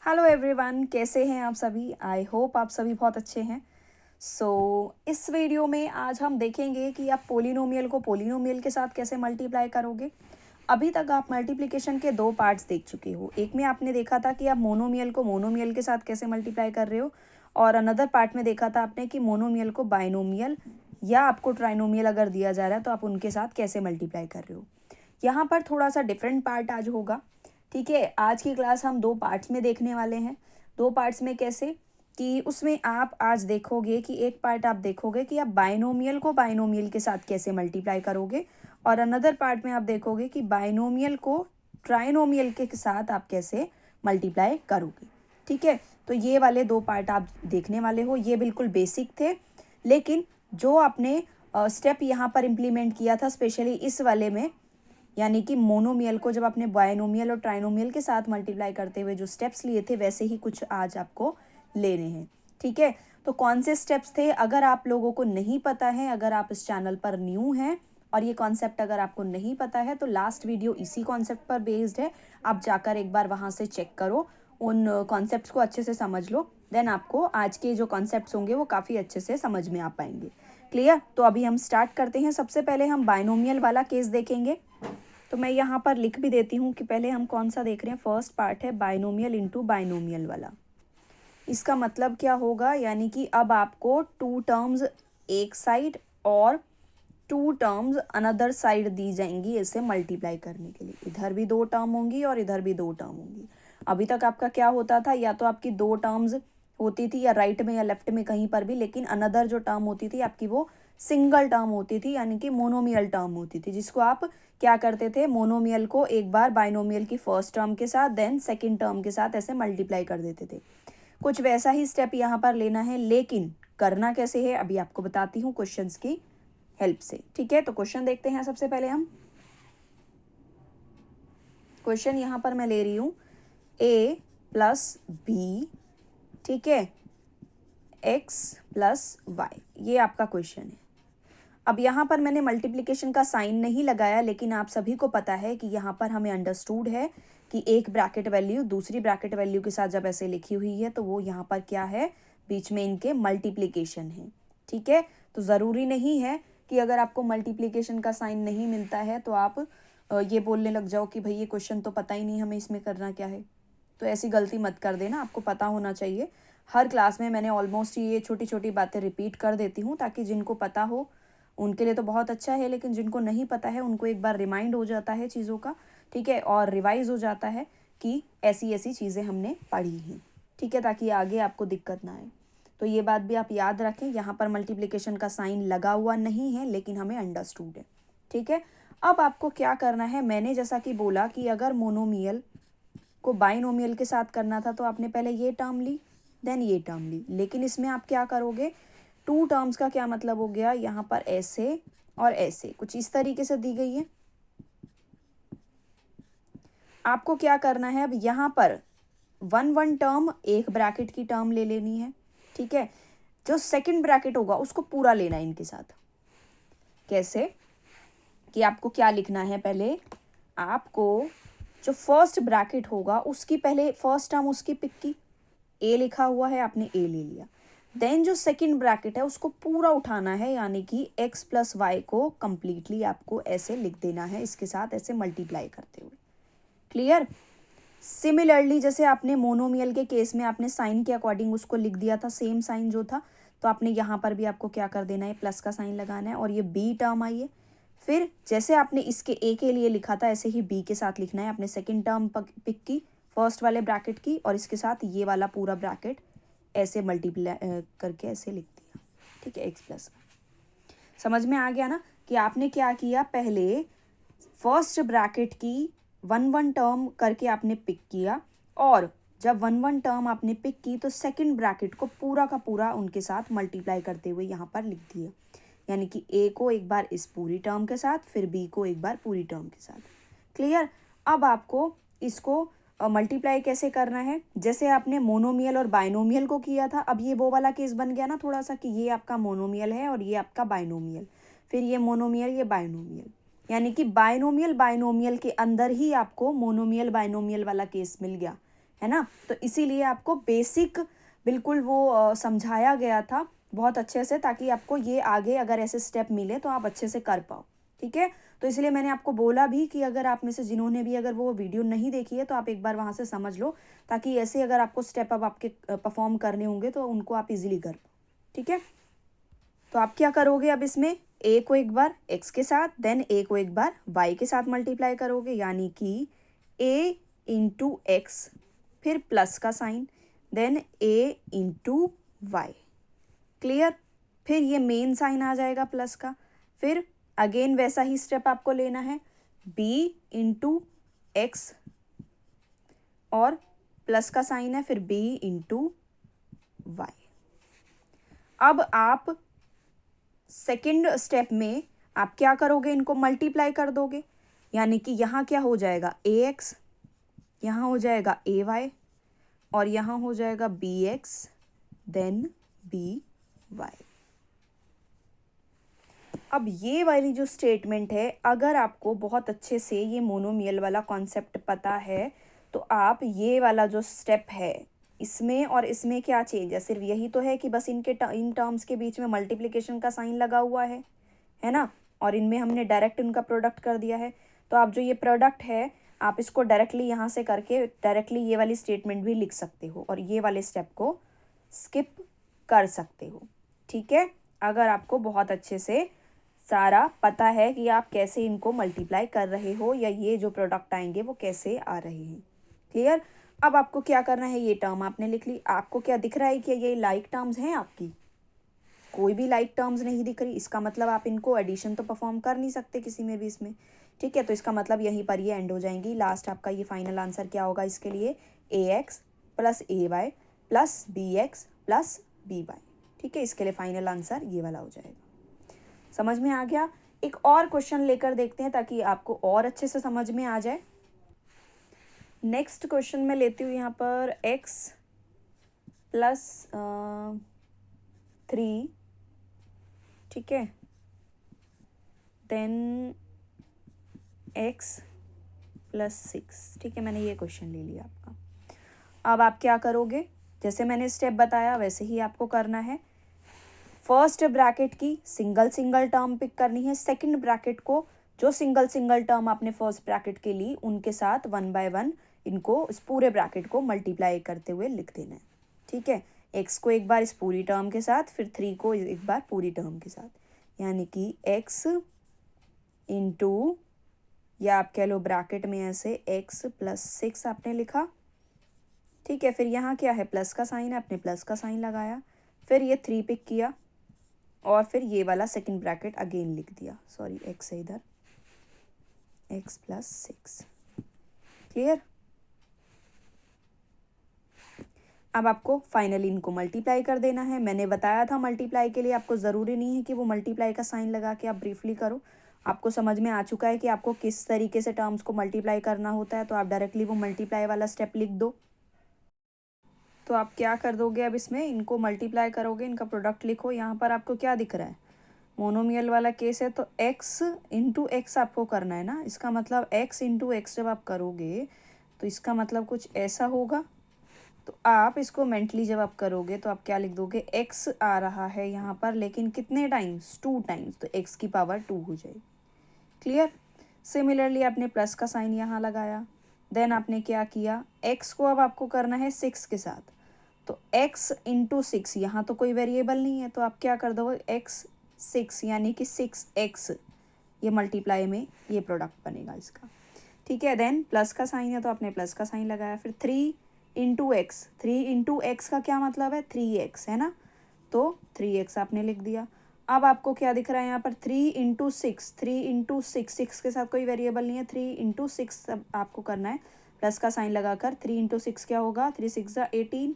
Hello everyone, कैसे हैं आप सभी। आई होप आप सभी बहुत अच्छे हैं। इस वीडियो में आज हम देखेंगे कि आप पोलिनोमियल को पोलिनोमियल के साथ कैसे मल्टीप्लाई करोगे। अभी तक आप मल्टीप्लिकेशन के दो पार्ट्स देख चुके हो। एक में आपने देखा था कि आप मोनोमियल को मोनोमियल के साथ कैसे मल्टीप्लाई कर रहे हो, और अनदर पार्ट में देखा था आपने कि मोनोमियल को बाइनोमियल या आपको ट्राइनोमियल अगर दिया जा रहा है तो आप उनके साथ कैसे मल्टीप्लाई कर रहे हो। यहाँ पर थोड़ा सा डिफरेंट पार्ट आज होगा। ठीक है, आज की क्लास हम दो पार्ट्स में देखने वाले हैं। दो पार्ट्स में कैसे कि उसमें आप आज देखोगे कि एक पार्ट आप देखोगे कि आप बाइनोमियल को बाइनोमियल के साथ कैसे मल्टीप्लाई करोगे, और अनदर पार्ट में आप देखोगे कि बाइनोमियल को ट्राइनोमियल के साथ आप कैसे मल्टीप्लाई करोगे। ठीक है, तो ये वाले दो पार्ट आप देखने वाले हो। ये बिल्कुल बेसिक थे, लेकिन जो आपने स्टेप यहाँ पर इम्प्लीमेंट किया था स्पेशली इस वाले में, यानी कि मोनोमियल को जब आपने बायनोमियल और ट्राइनोमियल के साथ मल्टीप्लाई करते हुए जो स्टेप्स लिए थे, वैसे ही कुछ आज आपको लेने हैं। ठीक है, तो कौन से स्टेप्स थे अगर आप लोगों को नहीं पता है, अगर आप इस चैनल पर न्यू हैं और ये कॉन्सेप्ट अगर आपको नहीं पता है, तो लास्ट वीडियो इसी कॉन्सेप्ट पर बेस्ड है। आप जाकर एक बार वहाँ से चेक करो, उन कॉन्सेप्ट्स को अच्छे से समझ लो, देन आपको आज के जो कॉन्सेप्ट्स होंगे वो काफ़ी अच्छे से समझ में आ पाएंगे। क्लियर? तो अभी हम स्टार्ट करते हैं। सबसे पहले हम बायनोमियल वाला केस देखेंगे। तो मैं यहाँ पर लिख भी देती हूँ कि पहले हम कौन सा देख रहे हैं। फर्स्ट पार्ट है बाइनोमियल इनटू बाइनोमियल वाला। इसका मतलब क्या होगा, यानी कि अब आपको टू टर्म्स एक साइड और टू टर्म्स अनदर साइड दी जाएंगी इसे मल्टीप्लाई करने के लिए। इधर भी दो टर्म होंगी और इधर भी दो टर्म होंगी। अभी तक आपका क्या होता था, या तो आपकी दो टर्म्स होती थी या राइट में या लेफ्ट में कहीं पर भी, लेकिन अनदर जो टर्म होती थी आपकी वो सिंगल टर्म होती थी, यानी कि मोनोमियल टर्म होती थी, जिसको आप क्या करते थे, मोनोमियल को एक बार बाइनोमियल की फर्स्ट टर्म के साथ देन सेकेंड टर्म के साथ ऐसे मल्टीप्लाई कर देते थे। कुछ वैसा ही स्टेप यहाँ पर लेना है, लेकिन करना कैसे है अभी आपको बताती हूँ क्वेश्चंस की हेल्प से। ठीक है, तो क्वेश्चन देखते हैं। सबसे पहले हम क्वेश्चन यहाँ पर मैं ले रही हूँ a प्लस बी, ठीक है, x प्लस वाई, ये आपका क्वेश्चन है। अब यहाँ पर मैंने मल्टीप्लिकेशन का साइन नहीं लगाया, लेकिन आप सभी को पता है कि यहाँ पर हमें अंडरस्टूड है कि एक ब्रैकेट वैल्यू दूसरी ब्रैकेट वैल्यू के साथ जब ऐसे लिखी हुई है तो वो यहाँ पर क्या है, बीच में इनके मल्टीप्लिकेशन है। ठीक है, तो ज़रूरी नहीं है कि अगर आपको मल्टीप्लिकेशन का साइन नहीं मिलता है तो आप ये बोलने लग जाओ कि भाई ये क्वेश्चन तो पता ही नहीं हमें इसमें करना क्या है। तो ऐसी गलती मत कर देना, आपको पता होना चाहिए। हर क्लास में मैंने ऑलमोस्ट ये छोटी छोटी बातें रिपीट कर देती हूँ, ताकि जिनको पता हो उनके लिए तो बहुत अच्छा है, लेकिन जिनको नहीं पता है उनको एक बार रिमाइंड हो जाता है चीज़ों का। ठीक है, और रिवाइज हो जाता है कि ऐसी ऐसी चीज़ें हमने पढ़ी हैं। ठीक है, ताकि आगे आपको दिक्कत ना आए। तो ये बात भी आप याद रखें, यहाँ पर मल्टीप्लिकेशन का साइन लगा हुआ नहीं है, लेकिन हमें अंडरस्टूड है। ठीक है, अब आपको क्या करना है, मैंने जैसा कि बोला कि अगर मोनोमियल को बाइनोमियल के साथ करना था तो आपने पहले ये टर्म ली देन ये टर्म ली, लेकिन इसमें आप क्या करोगे, टू टर्म्स का क्या मतलब हो गया, यहाँ पर ऐसे और ऐसे कुछ इस तरीके से दी गई है। आपको क्या करना है, अब यहाँ पर वन वन टर्म एक ब्रैकेट की टर्म ले लेनी है। ठीक है, जो सेकंड ब्रैकेट होगा उसको पूरा लेना है इनके साथ। कैसे कि आपको क्या लिखना है, पहले आपको जो फर्स्ट ब्रैकेट होगा उसकी पहले फर्स्ट टर्म उसकी पिक की, ए लिखा हुआ है आपने ए ले लिया। देन जो सेकंड ब्रैकेट है उसको पूरा उठाना है, यानी कि x प्लस वाई को कंप्लीटली आपको ऐसे लिख देना है, इसके साथ ऐसे मल्टीप्लाई करते हुए। क्लियर? सिमिलरली जैसे आपने मोनोमियल के केस में आपने साइन के अकॉर्डिंग उसको लिख दिया था, सेम साइन जो था, तो आपने यहाँ पर भी आपको क्या कर देना है, प्लस का साइन लगाना है, और ये बी टर्म आई है। फिर जैसे आपने इसके ए के लिए लिखा था ऐसे ही बी के साथ लिखना है। आपने सेकेंड टर्म पिक की फर्स्ट वाले ब्रैकेट की, और इसके साथ ये वाला पूरा ब्रैकेट ऐसे मल्टीप्लाई करके ऐसे लिख दिया। ठीक है, एक्स प्लस। समझ में आ गया ना कि आपने क्या किया, पहले फर्स्ट ब्रैकेट की वन वन टर्म करके आपने पिक किया, और जब वन वन टर्म आपने पिक की तो सेकंड ब्रैकेट को पूरा का पूरा उनके साथ मल्टीप्लाई करते हुए यहाँ पर लिख दिया, यानी कि ए को एक बार इस पूरी टर्म के साथ, फिर बी को एक बार पूरी टर्म के साथ। क्लियर? अब आपको इसको मल्टीप्लाई कैसे करना है, जैसे आपने मोनोमियल और बाइनोमियल को किया था, अब ये वो वाला केस बन गया ना थोड़ा सा, कि ये आपका मोनोमियल है और ये आपका बाइनोमियल, फिर ये मोनोमियल ये बाइनोमियल, यानी कि बाइनोमियल बाइनोमियल के अंदर ही आपको मोनोमियल बाइनोमियल वाला केस मिल गया। है ना। तो इसीलिए आपको बेसिक बिल्कुल वो समझाया गया था बहुत अच्छे से, ताकि आपको ये आगे अगर ऐसे स्टेप मिले तो आप अच्छे से कर पाओ। ठीक है, तो इसलिए मैंने आपको बोला भी कि अगर आप में से जिन्होंने भी अगर वो वीडियो नहीं देखी है तो आप एक बार वहाँ से समझ लो, ताकि ऐसे अगर आपको स्टेप अब आपके परफॉर्म करने होंगे तो उनको आप इजीली कर पाओ। ठीक है, तो आप क्या करोगे अब इसमें, ए को एक बार x के साथ, देन ए को एक बार y के साथ मल्टीप्लाई करोगे, यानी कि a इंटू एक्स, फिर प्लस का sign, then a into y. Clear, फिर ये मेन साइन आ जाएगा प्लस का, फिर अगेन वैसा ही स्टेप आपको लेना है, b इंटू एक्स और प्लस का साइन है, फिर b इंटू वाई। अब आप सेकेंड स्टेप में आप क्या करोगे, इनको मल्टीप्लाई कर दोगे, यानी कि यहाँ क्या हो जाएगा ax, यहाँ हो जाएगा ay और यहाँ हो जाएगा bx देन by। अब ये वाली जो स्टेटमेंट है, अगर आपको बहुत अच्छे से ये मोनोमियल वाला कॉन्सेप्ट पता है तो आप ये वाला जो स्टेप है इसमें और इसमें क्या चेंज है, सिर्फ यही तो है कि बस इन टर्म्स के बीच में मल्टीप्लिकेशन का साइन लगा हुआ है ना, और इनमें हमने डायरेक्ट इनका प्रोडक्ट कर दिया है। तो आप जो ये प्रोडक्ट है आप इसको डायरेक्टली यहाँ से करके डायरेक्टली ये वाली स्टेटमेंट भी लिख सकते हो और ये वाले स्टेप को स्किप कर सकते हो। ठीक है, अगर आपको बहुत अच्छे से सारा पता है कि आप कैसे इनको मल्टीप्लाई कर रहे हो या ये जो प्रोडक्ट आएंगे वो कैसे आ रहे हैं। क्लियर, अब आपको क्या करना है, ये टर्म आपने लिख ली, आपको क्या दिख रहा है कि ये लाइक टर्म्स हैं आपकी, कोई भी लाइक टर्म्स नहीं दिख रही, इसका मतलब आप इनको एडिशन तो परफॉर्म कर नहीं सकते किसी में भी इसमें। ठीक है, तो इसका मतलब यहीं पर ये एंड हो जाएंगी। लास्ट आपका ये फाइनल आंसर क्या होगा इसके लिए, ax plus ay plus bx plus by। ठीक है, इसके लिए फाइनल आंसर ये वाला हो जाएगा। समझ में आ गया। एक और क्वेश्चन लेकर देखते हैं ताकि आपको और अच्छे से समझ में आ जाए। नेक्स्ट क्वेश्चन में लेती हूँ यहाँ पर x प्लस 3, ठीक है, देन x प्लस 6। ठीक है, मैंने ये क्वेश्चन ले लिया आपका। अब आप क्या करोगे, जैसे मैंने स्टेप बताया वैसे ही आपको करना है। फर्स्ट ब्रैकेट की सिंगल सिंगल टर्म पिक करनी है, सेकंड ब्रैकेट को जो सिंगल सिंगल टर्म आपने फर्स्ट ब्रैकेट के ली उनके साथ 1 बाय 1 इनको इस पूरे ब्रैकेट को मल्टीप्लाई करते हुए लिख देना है। ठीक है, x को एक बार इस पूरी टर्म के साथ, फिर 3 को एक बार पूरी टर्म के साथ, यानी कि x इंटू, या आप कह लो ब्रैकेट में ऐसे x प्लस 6 आपने लिखा। ठीक है, फिर यहाँ क्या है, प्लस का साइन है, आपने प्लस का साइन लगाया, फिर ये 3 पिक किया और फिर ये वाला सेकंड ब्रैकेट अगेन लिख दिया, सॉरी x है इधर, x प्लस 6। क्लियर, अब आपको फाइनली इनको मल्टीप्लाई कर देना है। मैंने बताया था मल्टीप्लाई के लिए आपको ज़रूरी नहीं है कि वो मल्टीप्लाई का साइन लगा के आप ब्रीफली करो, आपको समझ में आ चुका है कि आपको किस तरीके से टर्म्स को मल्टीप्लाई करना होता है, तो आप डायरेक्टली वो मल्टीप्लाई वाला स्टेप लिख दो। तो आप क्या कर दोगे, अब इसमें इनको मल्टीप्लाई करोगे, इनका प्रोडक्ट लिखो। यहाँ पर आपको क्या दिख रहा है, मोनोमियल वाला केस है तो x इंटू एक्स आपको करना है ना, इसका मतलब x इंटू एक्स जब आप करोगे तो इसका मतलब कुछ ऐसा होगा। तो आप इसको मेंटली जब आप करोगे तो आप क्या लिख दोगे, x आ रहा है यहाँ पर, लेकिन कितने टाइम्स, 2 टाइम्स, तो x की पावर 2 हो जाएगी। क्लियर, सिमिलरली आपने प्लस का साइन यहाँ लगाया, देन आपने क्या किया, x को अब आपको करना है 6 के साथ, तो x इंटू 6, यहाँ तो कोई वेरिएबल नहीं है तो आप क्या कर दोगे, x 6 यानी कि 6x, ये मल्टीप्लाई में ये प्रोडक्ट बनेगा इसका। ठीक है, देन प्लस का साइन है तो आपने प्लस का साइन लगाया, फिर 3 इंटू एक्स, 3 इंटू एक्स का क्या मतलब है, 3x है ना, तो 3x आपने लिख दिया। अब आपको क्या दिख रहा है यहाँ पर, 3 इंटू 6, 3 इंटू 6 के साथ कोई वेरिएबल नहीं है, 3 इंटू 6 आपको करना है, प्लस का साइन लगाकर 3 इंटू 6 क्या होगा, 3 6 18।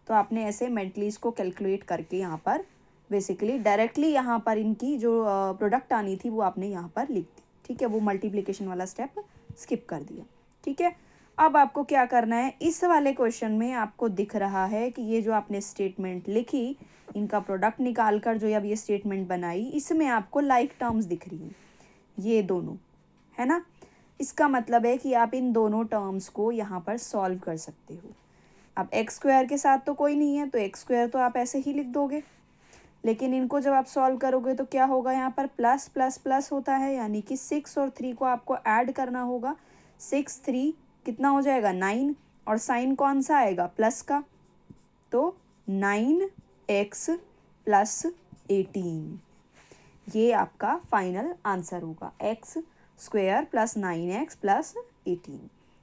तो आपने ऐसे मेंटली इसको कैलकुलेट करके यहाँ पर बेसिकली डायरेक्टली यहाँ पर इनकी जो प्रोडक्ट आनी थी वो आपने यहाँ पर लिख दी। ठीक है, वो मल्टीप्लिकेशन वाला स्टेप स्किप कर दिया। ठीक है, अब आपको क्या करना है, इस वाले क्वेश्चन में आपको दिख रहा है कि ये जो आपने स्टेटमेंट लिखी, इनका प्रोडक्ट निकाल कर जो अब ये स्टेटमेंट बनाई, इसमें आपको लाइक टर्म्स दिख रही हैं, ये दोनों, है ना। इसका मतलब है कि आप इन दोनों टर्म्स को यहाँ पर सॉल्व कर सकते हो। अब एक्स स्क्वायर के साथ तो कोई नहीं है, तो एक्स स्क्वायर तो आप ऐसे ही लिख दोगे, लेकिन इनको जब आप सॉल्व करोगे तो क्या होगा, यहाँ पर प्लस प्लस प्लस होता है, यानी कि 6 और 3 को आपको ऐड करना होगा। 6 3 कितना हो जाएगा 9, और साइन कौन सा आएगा, प्लस का, तो 9x + 18, ये आपका फाइनल आंसर होगा, x² + 9x + 18।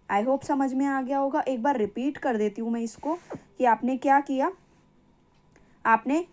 आई होप समझ में आ गया होगा। एक बार रिपीट कर देती हूँ मैं इसको कि आपने क्या किया, आपने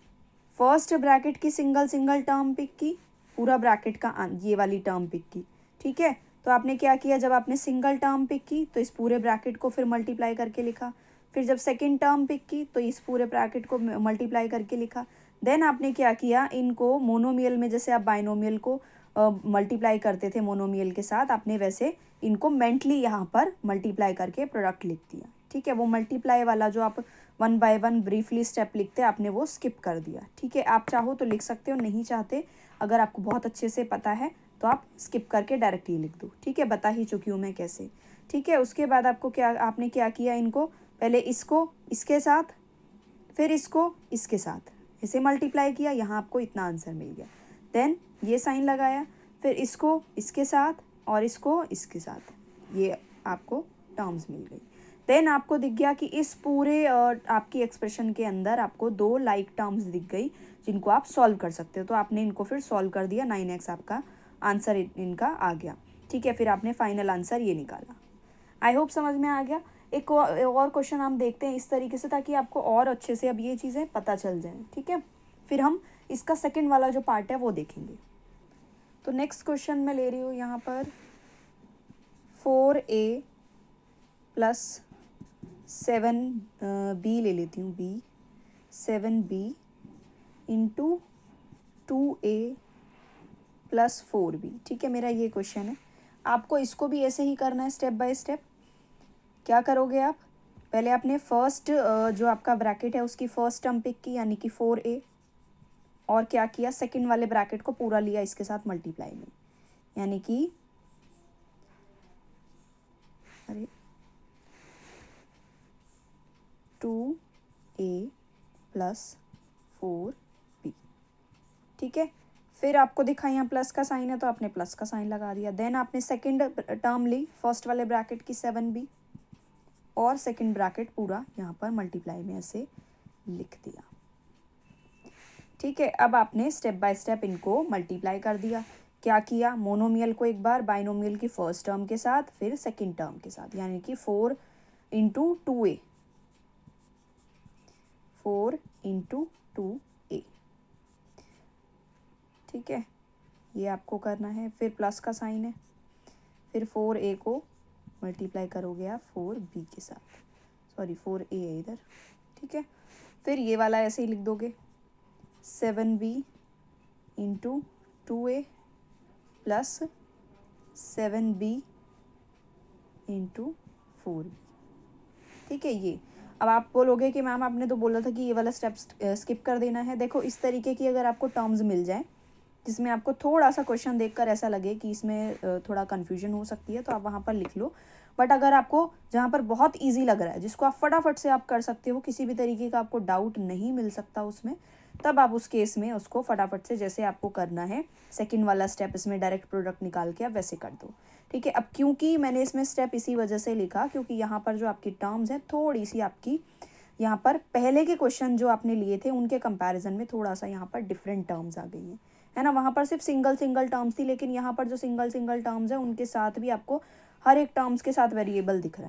फर्स्ट ब्रैकेट की सिंगल टर्म पिक की, पूरा ब्रैकेट का ये वाली टर्म पिक की, ठीक है। तो आपने क्या किया, जब आपने सिंगल टर्म पिक की तो इस पूरे ब्रैकेट को फिर मल्टीप्लाई करके लिखा, फिर जब सेकंड टर्म पिक की तो इस पूरे ब्रैकेट को मल्टीप्लाई करके लिखा। देन आपने क्या किया, इनको मोनोमियल में जैसे आप बाइनोमियल को मल्टीप्लाई करते थे मोनोमियल के साथ, आपने वैसे इनको मेंटली यहाँ पर मल्टीप्लाई करके प्रोडक्ट लिख दिया, ठीक है। वो मल्टीप्लाई वाला जो आप 1 बाय 1 ब्रीफली स्टेप लिखते हैं, आपने वो स्किप कर दिया, ठीक है। आप चाहो तो लिख सकते हो, नहीं चाहते, अगर आपको बहुत अच्छे से पता है तो आप स्किप करके डायरेक्टली लिख दो, ठीक है। बता ही चुकी हूँ मैं कैसे, ठीक है। उसके बाद आपको क्या, आपने क्या किया, इनको पहले इसको इसके साथ, फिर इसको इसके साथ इसे मल्टीप्लाई किया, यहाँ आपको इतना आंसर मिल गया। देन ये साइन लगाया, फिर इसको इसके साथ और इसको इसके साथ, ये आपको टर्म्स मिल गई। देन आपको दिख गया कि इस पूरे आपकी एक्सप्रेशन के अंदर आपको 2 लाइक टर्म्स दिख गई जिनको आप सॉल्व कर सकते हो, तो आपने इनको फिर सॉल्व कर दिया, 9x आपका आंसर इनका आ गया, ठीक है। फिर आपने फाइनल आंसर ये निकाला। आई होप समझ में आ गया। एक और क्वेश्चन हम देखते हैं इस तरीके से, ताकि आपको और अच्छे से अब ये चीज़ें पता चल जाएं, ठीक है। फिर हम इसका सेकंड वाला जो पार्ट है वो देखेंगे। तो नेक्स्ट क्वेश्चन मैं ले रही हूँ यहाँ पर 4a + 7b ले लेती हूँ, b 7b × 2a + 4b, ठीक है। मेरा ये क्वेश्चन है, आपको इसको भी ऐसे ही करना है स्टेप बाय स्टेप। क्या करोगे आप, पहले आपने फर्स्ट जो आपका ब्रैकेट है उसकी फर्स्ट टर्म पिक की, यानी कि 4a, और क्या किया, सेकंड वाले ब्रैकेट को पूरा लिया इसके साथ मल्टीप्लाई में, यानी कि अरे 2a + 4b, ठीक है। फिर आपको दिखा यहाँ प्लस का साइन है तो आपने प्लस का साइन लगा दिया। देन आपने सेकंड टर्म ली फर्स्ट वाले ब्रैकेट की 7b, और सेकंड ब्रैकेट पूरा यहाँ पर मल्टीप्लाई में ऐसे लिख दिया, ठीक है। अब आपने स्टेप बाय स्टेप इनको मल्टीप्लाई कर दिया। क्या किया, मोनोमियल को एक बार, बाइनोमियल की फर्स्ट टर्म के साथ, फिर सेकंड टर्म के साथ, यानी कि 4 × 2a, 4 × 2a, ठीक है। ये आपको करना है। फिर प्लस का साइन है, फिर 4a को मल्टीप्लाई करोगे आप 4b के साथ, सॉरी 4a है इधर, ठीक है। फिर ये वाला ऐसे ही लिख दोगे, 7b × 2a + 7b × 4b, ठीक है। ये अब आप बोलोगे कि मैम आपने तो बोला था कि ये वाला स्टेप स्किप कर देना है। देखो इस तरीके की अगर आपको टर्म्स मिल जाए जिसमें आपको थोड़ा सा क्वेश्चन देखकर ऐसा लगे कि इसमें थोड़ा कन्फ्यूजन हो सकती है, तो आप वहाँ पर लिख लो। बट अगर आपको जहाँ पर बहुत इजी लग रहा है, जिसको आप फटाफट से आप कर सकते हो, किसी भी तरीके का आपको डाउट नहीं मिल सकता उसमें, तब आप उस केस में उसको फटाफट से जैसे आपको करना है सेकंड वाला स्टेप, इसमें डायरेक्ट प्रोडक्ट निकाल के आप वैसे कर दो, ठीक है। अब क्योंकि मैंने इसमें स्टेप इसी वजह से लिखा क्योंकि यहाँ पर जो आपकी टर्म्स है थोड़ी सी आपकी यहाँ पर पहले के क्वेश्चन जो आपने लिए थे उनके कंपैरिजन में थोड़ा सा यहाँ पर डिफरेंट टर्म्स आ गई हैं, है ना। वहाँ पर सिर्फ सिंगल टर्म्स थी, लेकिन यहाँ पर जो सिंगल टर्म्स है उनके साथ भी आपको हर एक टर्म्स के साथ वेरिएबल दिख रहा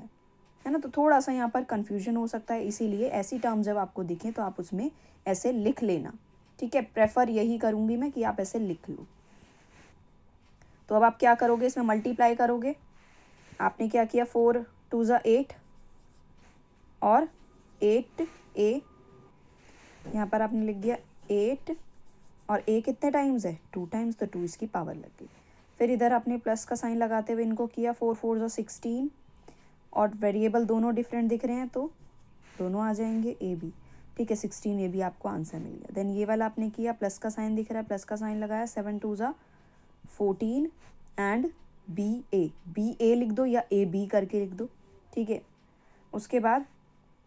है ना। तो थोड़ा सा यहाँ पर कन्फ्यूजन हो सकता है, इसीलिए ऐसी टर्म्स जब आपको दिखें तो आप उसमें ऐसे लिख लेना, ठीक है। प्रेफर यही करूँगी मैं कि आप ऐसे लिख लो। तो अब आप क्या करोगे, इसमें मल्टीप्लाई करोगे। आपने क्या किया, 4 2 ज़ा 8 और 8a, यहाँ पर आपने लिख दिया 8, और a कितने टाइम्स है, 2 टाइम्स, तो 2 इसकी पावर लग गई। फिर इधर आपने प्लस का साइन लगाते हुए इनको किया, 4 4 ज़ा 16, और वेरिएबल दोनों डिफरेंट दिख रहे हैं तो दोनों आ जाएंगे a b, ठीक है। 16a भी आपको आंसर मिल गया। देन ये वाला आपने किया, प्लस का साइन दिख रहा है, प्लस का साइन लगाया, 7 2 ज़ा 14 एंड बी ए लिख दो या ए बी करके लिख दो, ठीक है। उसके बाद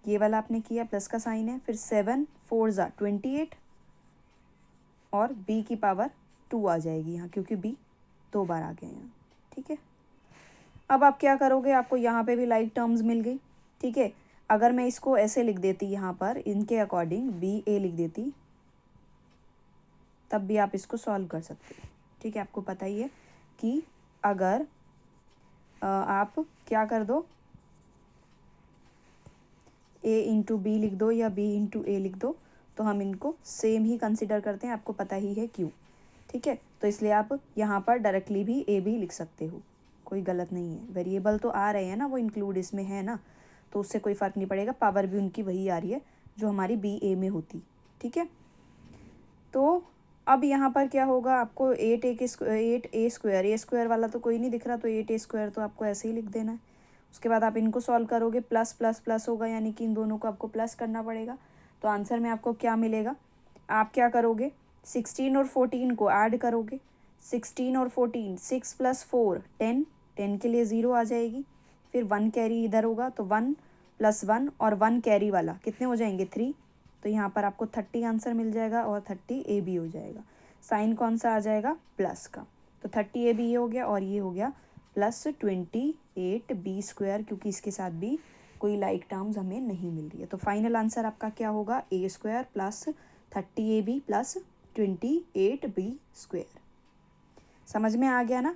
ये वाला आपने किया, प्लस का साइन है, फिर 7 4 ज़ा 28 और b की पावर 2 आ जाएगी यहाँ, क्योंकि b 2 बार आ गया यहाँ, ठीक है। अब आप क्या करोगे, आपको यहाँ पे भी लाइक टर्म्स मिल गई, ठीक है। अगर मैं इसको ऐसे लिख देती यहाँ पर इनके अकॉर्डिंग बी ए लिख देती, तब भी आप इसको सॉल्व कर सकते हो, ठीक है। आपको पता ही है कि अगर आप क्या कर दो, a इंटू बी लिख दो या b इंटू ए लिख दो, तो हम इनको सेम ही कंसिडर करते हैं, आपको पता ही है क्यों, ठीक है। तो इसलिए आप यहाँ पर डायरेक्टली भी ए भी लिख सकते हो, कोई गलत नहीं है। वेरिएबल तो आ रहे हैं ना, वो इंक्लूड इसमें है ना, तो उससे कोई फ़र्क नहीं पड़ेगा, पावर भी उनकी वही आ रही है जो हमारी बी ए में होती, ठीक है। तो अब यहाँ पर क्या होगा, आपको 8 ए स्क्वायर वाला तो कोई नहीं दिख रहा, तो 8 ए स्क्वायर तो आपको ऐसे ही लिख देना है। उसके बाद आप इनको सॉल्व करोगे, प्लस प्लस प्लस होगा, यानी कि इन दोनों को आपको प्लस करना पड़ेगा। तो आंसर में आपको क्या मिलेगा, आप क्या करोगे, 16 और 14 को ऐड करोगे, 16 और 14 6 + 4 10, 10 के लिए 0 आ जाएगी, फिर 1 कैरी इधर होगा, तो 1 + 1 और 1 कैरी वाला कितने हो जाएंगे 3, तो यहाँ पर आपको 30 आंसर मिल जाएगा और 30 ए बी हो जाएगा। साइन कौन सा आ जाएगा, प्लस का, तो 30 ए बी ये हो गया, और ये हो गया प्लस 28 बी स्क्वायर, क्योंकि इसके साथ भी कोई लाइक टर्म्स हमें नहीं मिल रही है। तो फाइनल आंसर आपका क्या होगा, A square plus 30 A B plus 28 B square. समझ में आ गया ना।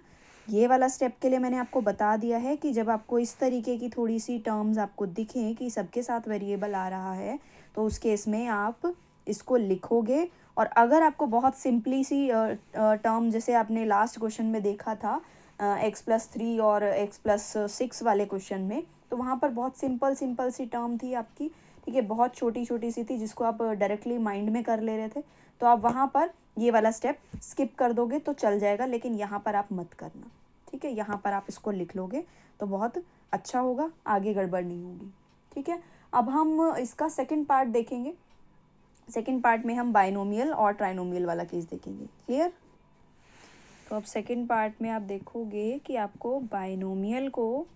ये वाला स्टेप के लिए मैंने आपको बता दिया है कि जब आपको इस तरीके की थोड़ी सी टर्म्स आपको दिखें कि सबके साथ वेरिएबल आ रहा है, तो उस केस में आप इसको लिखोगे। और अगर आपको बहुत सिंपली सी टर्म, जैसे आपने लास्ट क्वेश्चन में देखा था x+3 और x+6 वाले क्वेश्चन में, तो वहाँ पर बहुत सिंपल सी टर्म थी आपकी, ठीक है, बहुत छोटी छोटी सी थी, जिसको आप डायरेक्टली माइंड में कर ले रहे थे, तो आप वहाँ पर ये वाला स्टेप स्किप कर दोगे तो चल जाएगा, लेकिन यहाँ पर आप मत करना, ठीक है। यहाँ पर आप इसको लिख लोगे तो बहुत अच्छा होगा, आगे गड़बड़ नहीं होगी, ठीक है। अब हम इसका सेकंड पार्ट देखेंगे। सेकंड पार्ट में हम बाइनोमियल और ट्राइनोमियल वाला केस देखेंगे, क्लियर। तो अब सेकंड पार्ट में आप देखोगे कि आपको बाइनोमियल को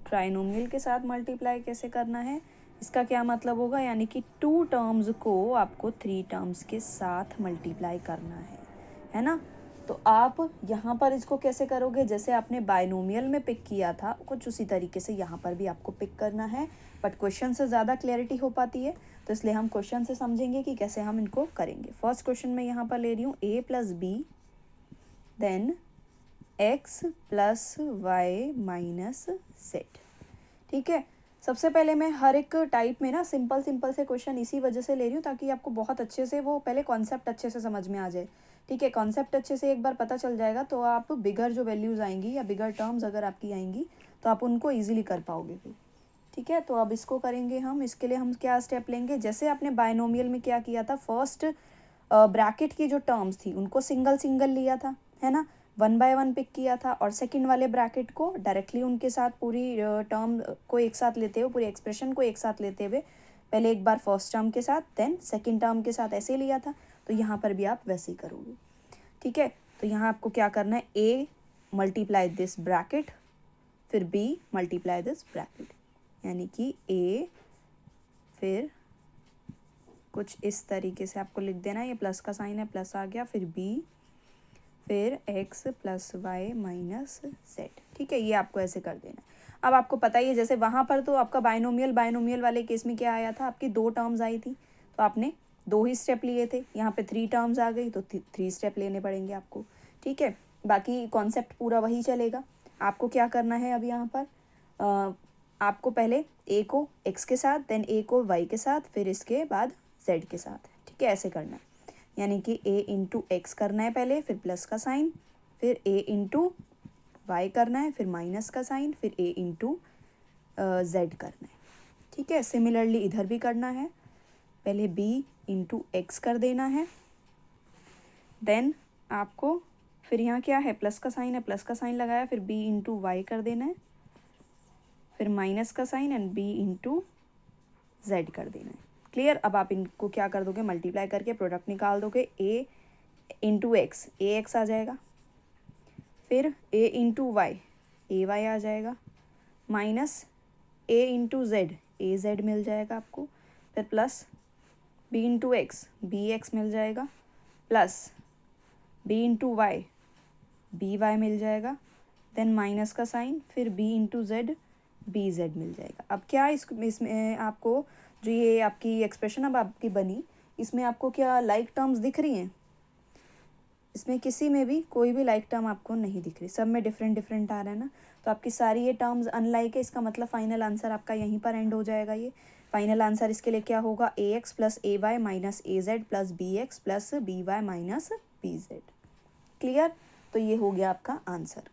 ट्राइनोमियल के साथ मल्टीप्लाई कैसे करना है। इसका क्या मतलब होगा, यानी कि 2 टर्म्स को आपको 3 टर्म्स के साथ मल्टीप्लाई करना है ना। तो आप यहाँ पर इसको कैसे करोगे, जैसे आपने बाइनोमियल में पिक किया था, कुछ उसी तरीके से यहाँ पर भी आपको पिक करना है, बट क्वेश्चन से ज़्यादा क्लैरिटी हो पाती है, तो इसलिए हम क्वेश्चन से समझेंगे कि कैसे हम इनको करेंगे। फर्स्ट क्वेश्चन में यहाँ पर ले रही हूँ a + b then x + y - z, ठीक है। सबसे पहले मैं हर एक टाइप में ना सिंपल से क्वेश्चन इसी वजह से ले रही हूँ, ताकि आपको बहुत अच्छे से वो पहले कॉन्सेप्ट अच्छे से समझ में आ जाए, ठीक है। कॉन्सेप्ट अच्छे से एक बार पता चल जाएगा तो आप बिगर जो वैल्यूज़ आएंगी या बिगर टर्म्स अगर आपकी आएंगी तो आप उनको ईजिली कर पाओगे फिर, ठीक है। तो अब इसको करेंगे हम। इसके लिए हम क्या स्टेप लेंगे, जैसे आपने बाइनोमियल में क्या किया था, फर्स्ट ब्रैकेट की जो टर्म्स थी उनको सिंगल लिया था, है ना, 1 बाय 1 पिक किया था, और सेकंड वाले ब्रैकेट को डायरेक्टली उनके साथ पूरी टर्म को एक साथ लेते हुए, पूरी एक्सप्रेशन को एक साथ लेते हुए, पहले एक बार फर्स्ट टर्म के साथ देन सेकंड टर्म के साथ ऐसे लिया था, तो यहाँ पर भी आप वैसे ही करोगे, ठीक है। तो यहाँ आपको क्या करना है, a मल्टीप्लाई दिस ब्रैकेट, फिर b मल्टीप्लाई दिस ब्रैकेट, यानी कि a फिर कुछ इस तरीके से आपको लिख देना है, ये प्लस का साइन है, प्लस आ गया, फिर b फिर x + y - z, ठीक है। ये आपको ऐसे कर देना है। अब आपको पता ही है, जैसे वहाँ पर तो आपका बाइनोमियल वाले केस में क्या आया था, आपकी 2 टर्म्स आई थी, तो आपने 2 ही स्टेप लिए थे। यहाँ पे 3 टर्म्स आ गई तो 3 स्टेप लेने पड़ेंगे आपको, ठीक है। बाकी कॉन्सेप्ट पूरा वही चलेगा। आपको क्या करना है अब यहाँ पर, आपको पहले a को x के साथ, देन a को y के साथ, फिर इसके बाद z के साथ, ठीक है, ऐसे करना है। यानी कि a इंटू एक्स करना है पहले, फिर प्लस का साइन, फिर a इंटू वाई करना है, फिर माइनस का साइन, फिर a इंटू जेड करना है, ठीक है। सिमिलरली इधर भी करना है, पहले b इंटू एक्स कर देना है, देन आपको फिर यहाँ क्या है, प्लस का साइन है, प्लस का साइन लगाया, फिर b इंटू वाई कर देना है, फिर माइनस का sign and b into z कर देना है, क्लियर। अब आप इनको क्या कर दोगे, मल्टीप्लाई करके प्रोडक्ट निकाल दोगे, a into X, A X आ जाएगा, फिर A into Y, A Y आ जाएगा, minus A into Z, A Z मिल जाएगा आपको, फिर plus B into X, B X मिल जाएगा, plus B into Y, B Y मिल जाएगा, देन माइनस का साइन, फिर B into Z, B Z मिल जाएगा। अब क्या इसमें आपको जो ये आपकी एक्सप्रेशन अब आपकी बनी, इसमें आपको क्या लाइक टर्म्स दिख रही हैं? इसमें किसी में भी कोई भी लाइक टर्म आपको नहीं दिख रही, सब में डिफरेंट डिफरेंट आ रहा है ना। तो आपकी सारी ये टर्म्स अनलाइक है, इसका मतलब फाइनल आंसर आपका यहीं पर एंड हो जाएगा। ये फाइनल आंसर इसके लिए क्या होगा? A X plus A Y minus A Z plus B X plus B Y minus B Z. Clear? तो ये हो गया आपका आंसर।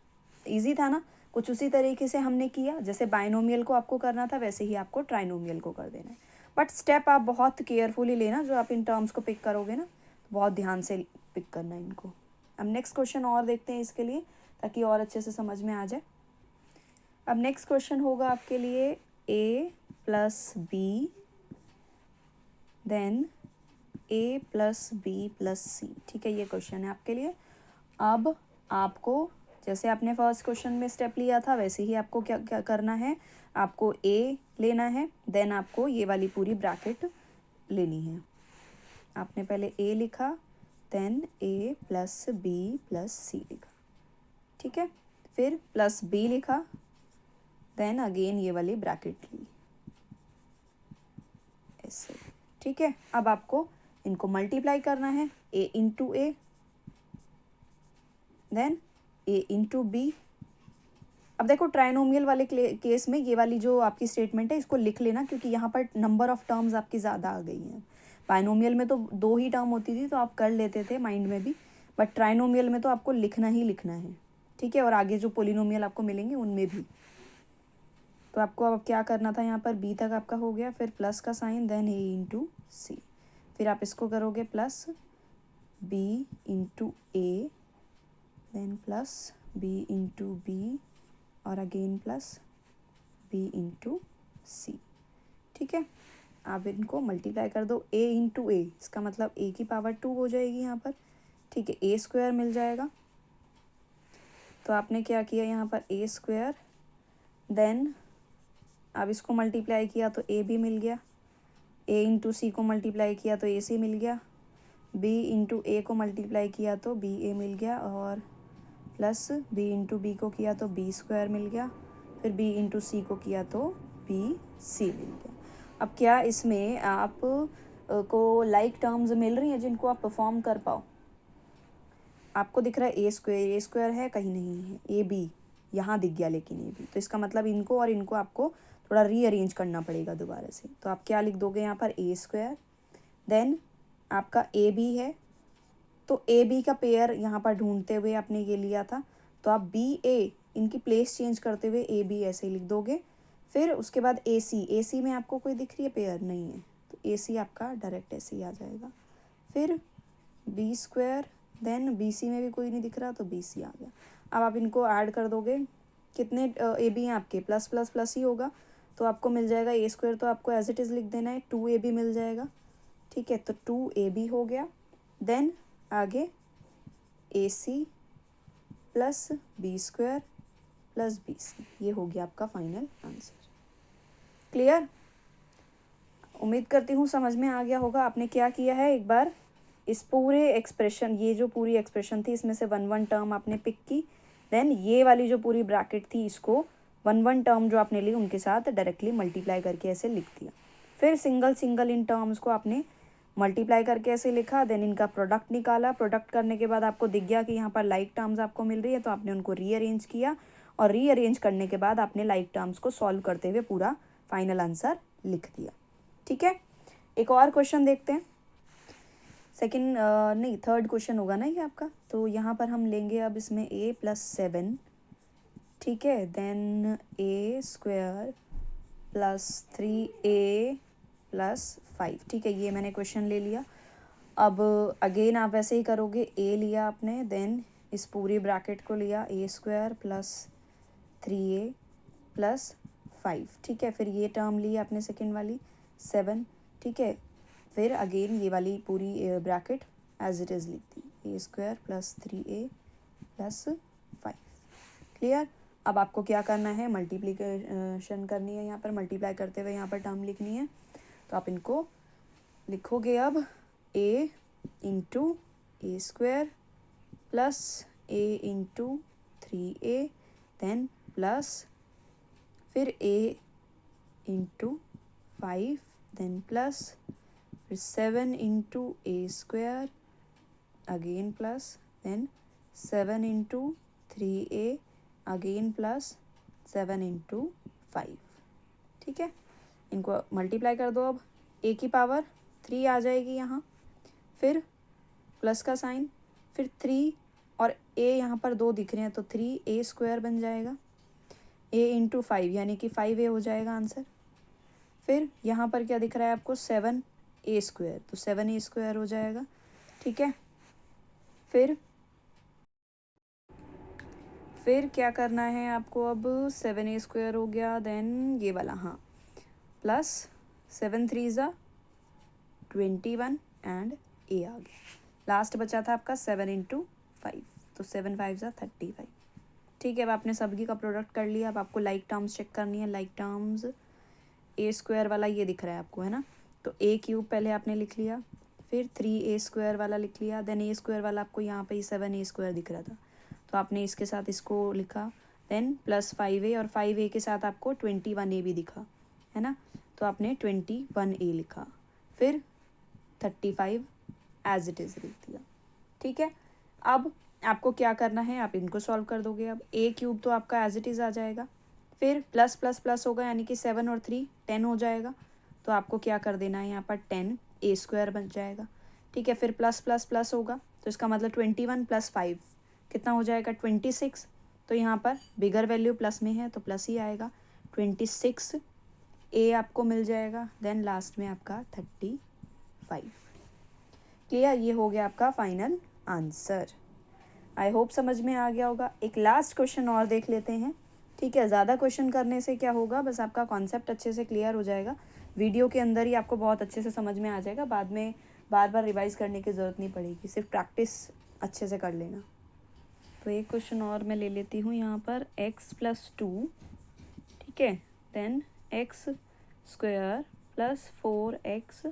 इजी था ना? कुछ उसी तरीके से हमने किया, जैसे बाइनोमियल को आपको करना था वैसे ही आपको ट्राइनोमियल को कर देना है। बट स्टेप आप बहुत केयरफुली लेना, जो आप इन टर्म्स को पिक करोगे ना, बहुत ध्यान से पिक करना इनको। अब नेक्स्ट क्वेश्चन और देखते हैं इसके लिए, ताकि और अच्छे से समझ में आ जाए। अब नेक्स्ट क्वेश्चन होगा आपके लिए a plus B then a plus B plus C. ठीक है, ये क्वेश्चन है आपके लिए। अब आपको जैसे आपने फर्स्ट क्वेश्चन में स्टेप लिया था वैसे ही आपको क्या क्या करना है, आपको a लेना है, देन आपको ये वाली पूरी ब्रैकेट लेनी है। आपने पहले a लिखा, then a plus B plus C लिखा, ठीक है, फिर प्लस b लिखा, देन अगेन ये वाली ब्रैकेट ली, ऐसे। ठीक है, अब आपको इनको मल्टीप्लाई करना है, a into A then a into b. अब देखो ट्राइनोमियल वाले केस में ये वाली जो आपकी स्टेटमेंट है इसको लिख लेना, क्योंकि यहाँ पर नंबर ऑफ टर्म्स आपकी ज़्यादा आ गई हैं। बाइनोमियल में तो 2 ही टर्म होती थी तो आप कर लेते थे माइंड में भी, बट ट्राइनोमियल में तो आपको लिखना ही लिखना है। ठीक है, और आगे जो पोलिनोमियल आपको मिलेंगे उनमें भी। तो आपको अब क्या करना था, यहाँ पर बी तक आपका हो गया, फिर प्लस का sign, then A into C, फिर आप इसको करोगे प्लस बी इंटू ए, then plus B into B और again plus B into C. ठीक है, आप इनको मल्टीप्लाई कर दो, a इंटू ए, इसका मतलब a की पावर 2 हो जाएगी यहाँ पर। ठीक है, a स्क्वायर मिल जाएगा। तो आपने क्या किया यहाँ पर, a स्क्वायर, देन अब इसको मल्टीप्लाई किया तो a भी मिल गया, a इंटू सी को मल्टीप्लाई किया तो ac मिल गया, b इंटू ए को मल्टीप्लाई किया तो ba मिल गया, और प्लस b इंटू बी को किया तो b स्क्वायर मिल गया, फिर b इंटू सी को किया तो bc मिल गया। अब क्या इसमें आप को लाइक टर्म्स मिल रही हैं जिनको आप परफॉर्म कर पाओ? आपको दिख रहा है ए स्क्वायर है, कहीं नहीं है, ए बी यहाँ दिख गया, लेकिन ए बी, तो इसका मतलब इनको और इनको आपको थोड़ा रीअरेंज करना पड़ेगा दोबारा से। तो आप क्या लिख दोगे यहाँ पर, ए स्क्वायर, देन आपका ए बी है, तो ए बी का पेयर यहाँ पर ढूंढते हुए आपने ये लिया था, तो आप बी ए इनकी प्लेस चेंज करते हुए ए बी ऐसे लिख दोगे। फिर उसके बाद ए सी में आपको कोई दिख रही है पेयर? नहीं है, तो ए सी आपका डायरेक्ट ऐसे ही आ जाएगा। फिर b square, then b c में भी कोई नहीं दिख रहा तो बी सी आ गया। अब आप इनको ऐड कर दोगे, कितने ए बी हैं आपके? प्लस प्लस प्लस ही होगा, तो आपको मिल जाएगा ए स्क्वायर, तो आपको एज इट इज़ लिख देना है, 2ab मिल जाएगा। ठीक है, तो 2ab हो गया, देन आगे A C plus B square plus B C, ये हो गया आपका फाइनल आंसर। क्लियर? उम्मीद करती हूँ समझ में आ गया होगा। आपने क्या किया है, एक बार इस पूरे एक्सप्रेशन, ये जो पूरी एक्सप्रेशन थी इसमें से वन वन टर्म आपने पिक की, देन ये वाली जो पूरी ब्रैकेट थी इसको वन वन टर्म जो आपने ली उनके साथ डायरेक्टली मल्टीप्लाई करके ऐसे लिख दिया। फिर सिंगल सिंगल इन टर्म्स को आपने मल्टीप्लाई करके ऐसे लिखा, देन इनका प्रोडक्ट निकाला। प्रोडक्ट करने के बाद आपको दिख गया कि यहाँ पर लाइक टर्म्स आपको मिल रही है, तो आपने उनको रीअरेंज किया, और रीअरेंज करने के बाद आपने लाइक टर्म्स को सॉल्व करते हुए पूरा फाइनल आंसर लिख दिया। ठीक है, एक और क्वेश्चन देखते हैं। सेकेंड नहीं, थर्ड क्वेश्चन होगा ना ये आपका। तो यहाँ पर हम लेंगे अब इसमें a प्लस 7, ठीक है, देन ए स्क्वायर प्लस 3a प्लस 5। ठीक है, ये मैंने क्वेश्चन ले लिया। अब अगेन आप ऐसे ही करोगे, a लिया आपने, देन इस पूरी ब्रैकेट को लिया, a square plus 3a plus 5। ठीक है, फिर ये टर्म ली आपने सेकेंड वाली 7। ठीक है, फिर अगेन ये वाली पूरी ब्रैकेट एज इट इज़ लिख दी, A square plus 3a plus 5। Clear. अब आपको क्या करना है, मल्टीप्लिकेशन करनी है, यहाँ पर मल्टीप्लाई करते हुए यहाँ पर टर्म लिखनी है। तो आप इनको लिखोगे अब a into A square plus a into 3a then plus फिर a इंटू 5 देन प्लस फिर 7 into A square again plus then 7 into 3a again plus 7 into 5। ठीक है, इनको मल्टीप्लाई कर दो। अब a की पावर 3 आ जाएगी यहाँ, फिर प्लस का साइन, फिर 3 और a यहाँ पर 2 दिख रहे हैं तो 3a स्क्वायर बन जाएगा, a इंटू 5 यानी कि 5a हो जाएगा आंसर। फिर यहाँ पर क्या दिख रहा है आपको, 7a स्क्वायर, तो 7a स्क्वायर हो जाएगा। ठीक है, फिर क्या करना है आपको, अब 7a स्क्वायर हो गया, देन ये वाला, हाँ, प्लस 7 3 ज़ा 21 एंड a आ गया। लास्ट बचा था आपका 7 इंटू 5, तो 7 5 ज़ा 35। ठीक है, अब आपने सभी का प्रोडक्ट कर लिया। अब आपको लाइक टर्म्स चेक करनी है। लाइक टर्म्स ए स्क्वायर वाला ये दिख रहा है आपको, है ना, तो a क्यूब पहले आपने लिख लिया, फिर 3a स्क्वायर वाला लिख लिया, देन a स्क्वायर वाला आपको यहाँ पे 7a स्क्वायर दिख रहा था तो आपने इसके साथ इसको लिखा, देन प्लस 5a और 5a के साथ आपको 21a भी दिखा, है ना, तो आपने 21a लिखा, फिर 35 एज इट इज़ लिख दिया। ठीक है, अब आपको क्या करना है, आप इनको सॉल्व कर दोगे। अब a क्यूब तो आपका एज इट इज़ आ जाएगा, फिर प्लस प्लस प्लस होगा यानी कि 7 और 3 10 हो जाएगा, तो आपको क्या कर देना है, यहाँ पर 10a स्क्वायर बन जाएगा। ठीक है, फिर प्लस प्लस प्लस होगा तो इसका मतलब 21 प्लस 5 कितना हो जाएगा, 26। तो यहाँ पर बिगर वैल्यू प्लस में है तो प्लस ही आएगा, 26a आपको मिल जाएगा, देन लास्ट में आपका 35। क्लियर, ये हो गया आपका फाइनल आंसर। आई होप समझ में आ गया होगा। एक लास्ट क्वेश्चन और देख लेते हैं। ठीक है, ज़्यादा क्वेश्चन करने से क्या होगा, बस आपका कॉन्सेप्ट अच्छे से क्लियर हो जाएगा, वीडियो के अंदर ही आपको बहुत अच्छे से समझ में आ जाएगा, बाद में बार बार रिवाइज करने की ज़रूरत नहीं पड़ेगी, सिर्फ प्रैक्टिस अच्छे से कर लेना। तो एक क्वेश्चन और मैं ले लेती हूँ यहाँ पर, x+2, ठीक है, then x square plus 4x।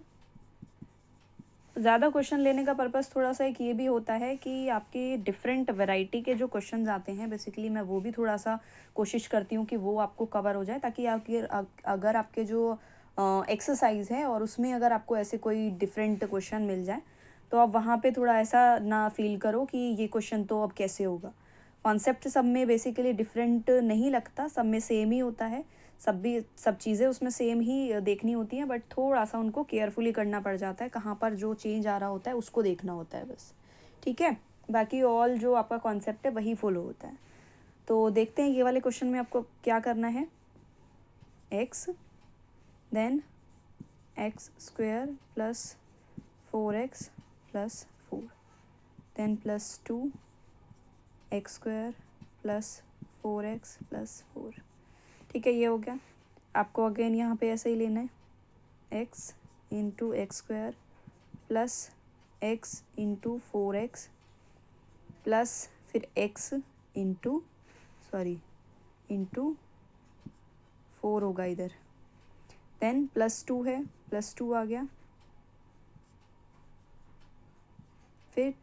ज़्यादा क्वेश्चन लेने का पर्पज़ थोड़ा सा एक ये भी होता है कि आपके डिफरेंट वैरायटी के जो क्वेश्चंस आते हैं बेसिकली मैं वो भी थोड़ा सा कोशिश करती हूँ कि वो आपको कवर हो जाए, ताकि आपके अगर आपके जो एक्सरसाइज है और उसमें अगर आपको ऐसे कोई डिफरेंट क्वेश्चन मिल जाए तो आप वहाँ पे थोड़ा ऐसा ना फील करो कि ये क्वेश्चन तो अब कैसे होगा। कॉन्सेप्ट सब में बेसिकली डिफरेंट नहीं लगता, सब में सेम ही होता है, सब चीज़ें उसमें सेम ही देखनी होती हैं, बट थोड़ा सा उनको केयरफुली करना पड़ जाता है, कहाँ पर जो चेंज आ रहा होता है उसको देखना होता है बस। ठीक है, बाकी ऑल जो आपका कॉन्सेप्ट है वही फॉलो होता है। तो देखते हैं ये वाले क्वेश्चन में आपको क्या करना है, x then x square plus 4x plus 4 then plus 2 x square plus 4x plus 4। ठीक है, ये हो गया। आपको अगेन यहाँ पे ऐसे ही लेना है, x into x square plus x into 4x plus फिर x इंटू इंटू 4 होगा इधर, देन प्लस 2 है, प्लस 2 आ गया, फिर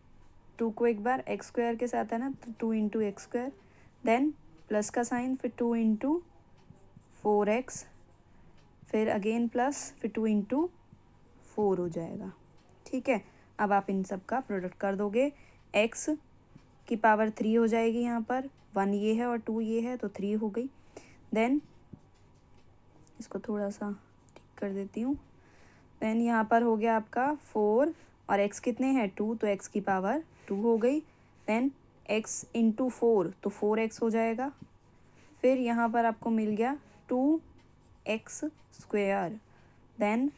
2 को एक बार एक्स स्क्वायर के साथ है ना तो 2 into x square, then plus का साइन, फिर 2 इंटू 4x, फिर अगेन प्लस, फिर 2 इंटू 4 हो जाएगा। ठीक है, अब आप इन सब का प्रोडक्ट कर दोगे, x की पावर 3 हो जाएगी, यहाँ पर 1 ये है और 2 ये है तो 3 हो गई, देन इसको थोड़ा सा ठीक कर देती हूँ, देन यहाँ पर हो गया आपका 4 और x कितने हैं 2 तो x की पावर 2 हो गई, देन x इंटू 4 तो 4x हो जाएगा, फिर यहाँ पर आपको मिल गया 2x स्क्वेयर, देन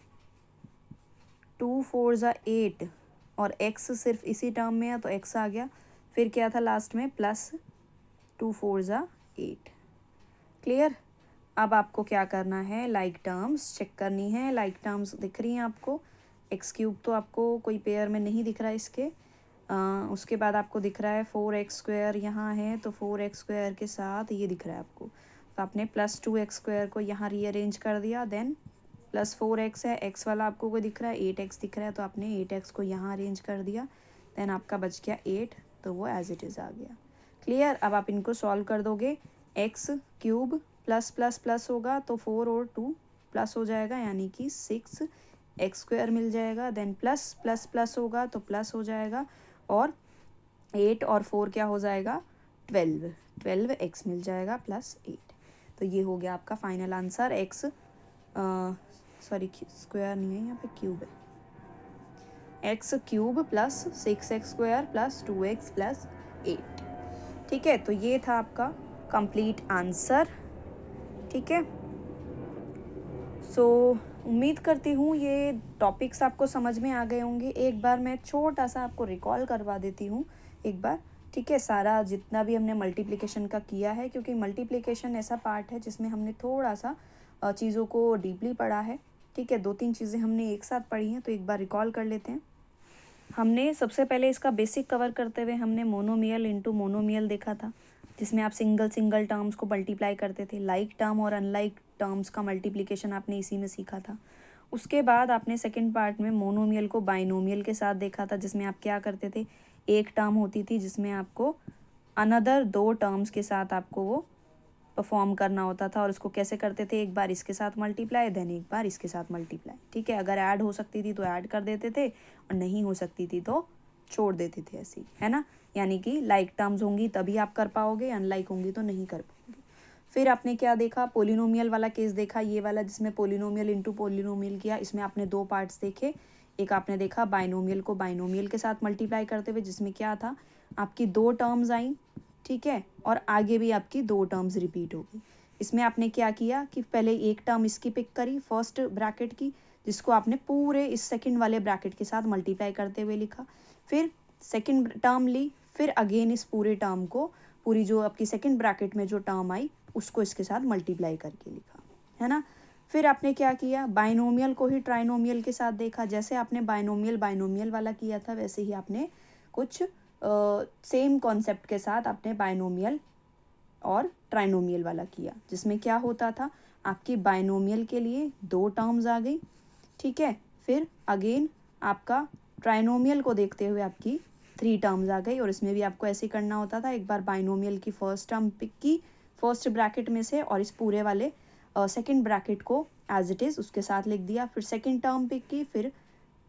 2 4 ज़ा 8 और x सिर्फ इसी टर्म में है तो x आ गया, फिर क्या था लास्ट में प्लस 2 4 ज़ा 8। क्लियर, अब आपको क्या करना है, लाइक टर्म्स चेक करनी है। लाइक टर्म्स दिख रही हैं आपको, एक्स क्यूब तो आपको कोई पेयर में नहीं दिख रहा है इसके, उसके बाद आपको दिख रहा है 4x² यहाँ है, तो 4x² के साथ ये दिख रहा है आपको, तो आपने +2x² को यहाँ रीअरेंज कर दिया। देन +4x है, x वाला आपको को दिख रहा है, 8x दिख रहा है, तो आपने 8x को यहाँ अरेंज कर दिया। देन आपका बच गया 8, तो वो एज इट इज़ आ गया। क्लियर। अब आप इनको सॉल्व कर दोगे, x³ प्लस प्लस प्लस होगा तो 4 और 2 प्लस हो जाएगा, यानी कि 6x² मिल जाएगा। देन प्लस प्लस प्लस होगा तो प्लस हो जाएगा, और 8 और 4 क्या हो जाएगा, 12x मिल जाएगा +8। तो ये हो गया आपका फाइनल आंसर। स्क्वायर नहीं है, यहाँ पे क्यूब है। x³ + 6x² + 2x + 8। ठीक है, तो ये था आपका कंप्लीट आंसर। ठीक है, सो उम्मीद करती हूँ ये टॉपिक्स आपको समझ में आ गए होंगे। एक बार मैं छोटा सा आपको रिकॉल करवा देती हूँ एक बार। ठीक है, सारा जितना भी हमने मल्टीप्लिकेशन का किया है, क्योंकि मल्टीप्लिकेशन ऐसा पार्ट है जिसमें हमने थोड़ा सा चीज़ों को डीपली पढ़ा है। ठीक है, 2-3 चीज़ें हमने एक साथ पढ़ी हैं, तो एक बार रिकॉल कर लेते हैं। हमने सबसे पहले इसका बेसिक कवर करते हुए हमने मोनोमियल इनटू मोनोमियल देखा था, जिसमें आप सिंगल सिंगल टर्म्स को मल्टीप्लाई करते थे। लाइक टर्म और अनलाइक टर्म्स का मल्टीप्लिकेशन आपने इसी में सीखा था। उसके बाद आपने सेकंड पार्ट में मोनोमियल को बाइनोमियल के साथ देखा था, जिसमें आप क्या करते थे, एक टर्म होती थी जिसमें आपको अनदर 2 टर्म्स के साथ आपको वो परफॉर्म करना होता था, और उसको कैसे करते थे, एक बार इसके साथ मल्टीप्लाई, देन एक बार इसके साथ मल्टीप्लाई। ठीक है, अगर ऐड हो सकती थी तो ऐड कर देते थे, और नहीं हो सकती थी तो छोड़ देते थे, ऐसी है ना। यानी कि लाइक टर्म्स होंगी तभी आप कर पाओगे, अनलाइक होंगी तो नहीं कर पाओगे। फिर आपने क्या देखा, पोलिनोमियल वाला केस देखा, ये वाला जिसमें पोलिनोमियल इंटू पोलिनोमियल किया। इसमें आपने 2 पार्ट्स देखे। एक आपने देखा बाइनोमियल को बाइनोमियल के साथ मल्टीप्लाई करते हुए, जिसमें क्या था, आपकी 2 टर्म्स आई। ठीक है, और आगे भी आपकी 2 टर्म्स रिपीट होगी। इसमें आपने क्या किया कि पहले एक टर्म इसकी पिक करी फर्स्ट ब्रैकेट की, जिसको आपने पूरे इस सेकंड वाले ब्रैकेट के साथ मल्टीप्लाई करते हुए लिखा। फिर सेकंड टर्म ली, फिर अगेन इस पूरे टर्म को, पूरी जो आपकी सेकंड ब्रैकेट में जो टर्म आई उसको इसके साथ मल्टीप्लाई करके लिखा, है ना। फिर आपने क्या किया, बाइनोमियल को ही ट्राइनोमियल के साथ देखा। जैसे आपने बाइनोमियल बाइनोमियल वाला किया था, वैसे ही आपने कुछ सेम कॉन्सेप्ट के साथ आपने बाइनोमियल और ट्राइनोमियल वाला किया, जिसमें क्या होता था, आपकी बाइनोमियल के लिए 2 टर्म्स आ गई। ठीक है, फिर अगेन आपका ट्राइनोमियल को देखते हुए आपकी 3 टर्म्स आ गई, और इसमें भी आपको ऐसे करना होता था, एक बार बाइनोमियल की फर्स्ट टर्म पिक की फर्स्ट ब्रैकेट में से, और इस पूरे वाले सेकंड ब्रैकेट को एज इट इज़ उसके साथ लिख दिया। फिर सेकंड टर्म पिक की, फिर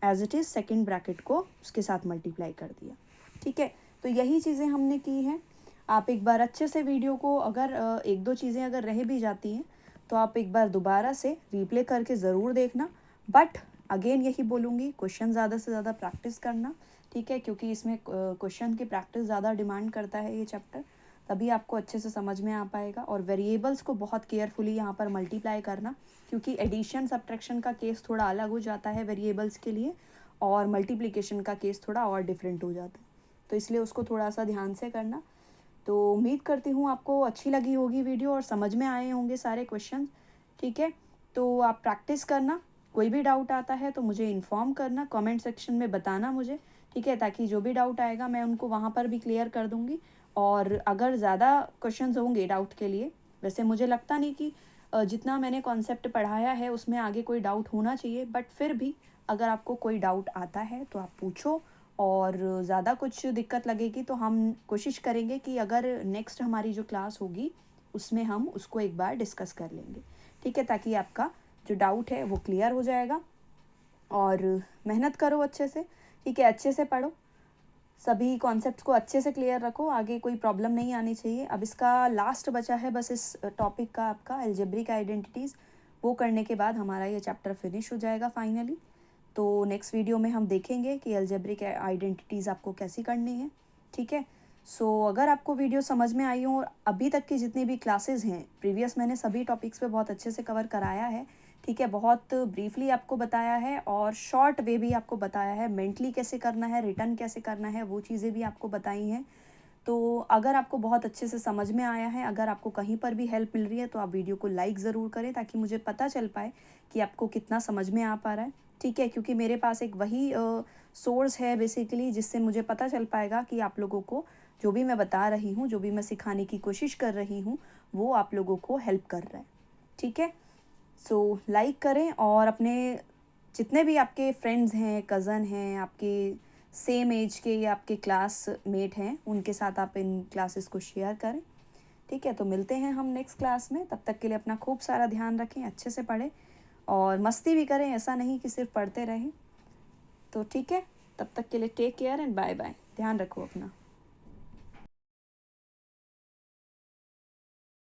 as it is second bracket को उसके साथ मल्टीप्लाई कर दिया। ठीक है, तो यही चीज़ें हमने की हैं। आप एक बार अच्छे से वीडियो को, अगर 1-2 चीज़ें अगर रह भी जाती हैं तो आप एक बार दोबारा से रिप्ले करके ज़रूर देखना। बट अगेन यही बोलूँगी, क्वेश्चन ज़्यादा से ज़्यादा प्रैक्टिस करना। ठीक है, क्योंकि इसमें क्वेश्चन की प्रैक्टिस ज़्यादा डिमांड करता है ये चैप्टर, तभी आपको अच्छे से समझ में आ पाएगा। और वेरिएबल्स को बहुत केयरफुली यहाँ पर मल्टीप्लाई करना, क्योंकि एडिशन सब्ट्रैक्शन का केस थोड़ा अलग हो जाता है वेरिएबल्स के लिए, और मल्टीप्लिकेशन का केस थोड़ा और डिफरेंट हो जाता है, तो इसलिए उसको थोड़ा सा ध्यान से करना। तो उम्मीद करती हूँ आपको अच्छी लगी होगी वीडियो, और समझ में आए होंगे सारे क्वेश्चन। ठीक है, तो आप प्रैक्टिस करना। कोई भी डाउट आता है तो मुझे इन्फॉर्म करना, कमेंट सेक्शन में बताना मुझे। ठीक है, ताकि जो भी डाउट आएगा मैं उनको वहाँ पर भी क्लियर कर दूँगी। और अगर ज़्यादा क्वेश्चंस होंगे डाउट के लिए, वैसे मुझे लगता नहीं कि जितना मैंने कॉन्सेप्ट पढ़ाया है उसमें आगे कोई डाउट होना चाहिए, बट फिर भी अगर आपको कोई डाउट आता है तो आप पूछो। और ज़्यादा कुछ दिक्कत लगेगी तो हम कोशिश करेंगे कि अगर नेक्स्ट हमारी जो क्लास होगी उसमें हम उसको एक बार डिस्कस कर लेंगे। ठीक है, ताकि आपका जो डाउट है वो क्लियर हो जाएगा। और मेहनत करो अच्छे से। ठीक है, अच्छे से पढ़ो, सभी कॉन्सेप्ट्स को अच्छे से क्लियर रखो, आगे कोई प्रॉब्लम नहीं आनी चाहिए। अब इसका लास्ट बचा है बस इस टॉपिक का आपका अलजेब्रिक आइडेंटिटीज़, वो करने के बाद हमारा ये चैप्टर फिनिश हो जाएगा फाइनली। तो नेक्स्ट वीडियो में हम देखेंगे कि अलजेब्रिक आइडेंटिटीज़ आपको कैसी करनी है। ठीक है, सो अगर आपको वीडियो समझ में आई हो, और अभी तक की जितनी भी क्लासेस हैं प्रीवियस, मैंने सभी टॉपिक्स पे बहुत अच्छे से कवर कराया है। ठीक है, बहुत ब्रीफली आपको बताया है, और शॉर्ट वे भी आपको बताया है, मेंटली कैसे करना है, रिटर्न कैसे करना है, वो चीज़ें भी आपको बताई हैं। तो अगर आपको बहुत अच्छे से समझ में आया है, अगर आपको कहीं पर भी हेल्प मिल रही है, तो आप वीडियो को लाइक ज़रूर करें, ताकि मुझे पता चल पाए कि आपको कितना समझ में आ पा रहा है। ठीक है, क्योंकि मेरे पास एक वही सोर्स है बेसिकली जिससे मुझे पता चल पाएगा कि आप लोगों को जो भी मैं बता रही हूँ, जो भी मैं सिखाने की कोशिश कर रही हूँ, वो आप लोगों को हेल्प कर रहा है। ठीक है, सो लाइक करें और अपने जितने भी आपके फ्रेंड्स हैं, कज़न हैं, आपके सेम एज के या आपके क्लासमेट हैं, उनके साथ आप इन क्लासेस को शेयर करें। ठीक है, तो मिलते हैं हम नेक्स्ट क्लास में। तब तक के लिए अपना खूब सारा ध्यान रखें, अच्छे से पढ़ें और मस्ती भी करें, ऐसा नहीं कि सिर्फ पढ़ते रहें। तो ठीक है, तब तक के लिए take care and bye bye. ध्यान रखो अपना।